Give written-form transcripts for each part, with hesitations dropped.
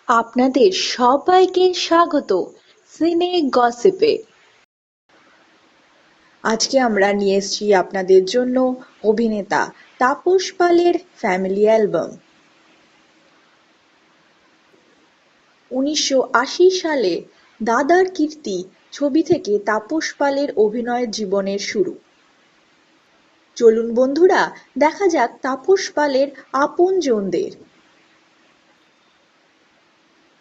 আপনাদের সবাইকে স্বাগত সিনে গসিপে। আজকে আমরা নিয়ে এসেছি আপনাদের জন্য অভিনেতা তাপস পালের ফ্যামিলি অ্যালবাম। 1980 সালে দাদার কীর্তি ছবি থেকে তাপস পালের অভিনয় জীবনের শুরু। চলুন বন্ধুরা, দেখা যাক তাপস পালের আপনজনদের।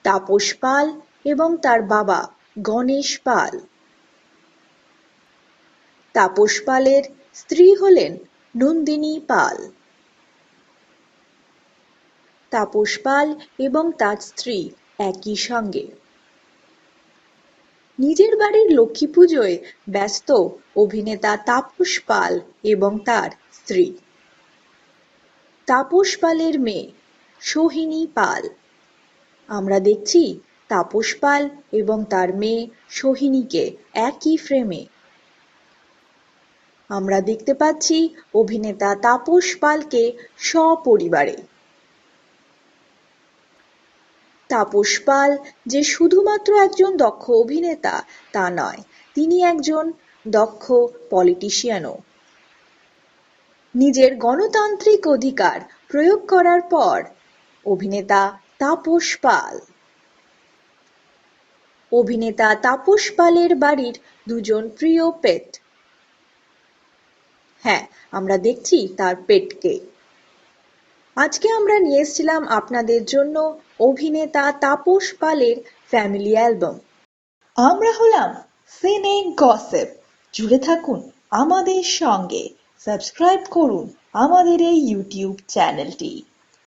তাপস পাল এবং তার বাবা গণেশ পাল। তাপস পালের স্ত্রী হলেন নন্দিনী পাল। তাপস পাল এবং তার স্ত্রী একই সঙ্গে। নিজের বাড়ির লক্ষ্মী পুজোয় ব্যস্ত অভিনেতা তাপস পাল এবং তার স্ত্রী। তাপস পালের মেয়ে সোহিনী পাল। আমরা দেখছি তাপস পাল এবং তার মেয়ে সোহিনীকে একই ফ্রেমে। আমরা দেখতে পাচ্ছি অভিনেতা তাপস পালকে সপরিবারে। তাপস পাল যে শুধুমাত্র একজন দক্ষ অভিনেতা তা নয়, তিনি একজন দক্ষ পলিটিশিয়ানও। নিজের গণতান্ত্রিক অধিকার প্রয়োগ করার পর অভিনেতা তাপস পাল। অভিনেতা তাপস পালের বাড়ির দুজন প্রিয় পেট। হ্যাঁ, আমরা দেখছি তার পেটকে। আজকে আমরা নিয়ে এসেছিলাম আপনাদের জন্য অভিনেতা তাপস পালের ফ্যামিলি অ্যালবাম। আমরা হলাম সিনে গসিপ। জুড়ে থাকুন আমাদের সঙ্গে, সাবস্ক্রাইব করুন আমাদের এই ইউটিউব চ্যানেলটি।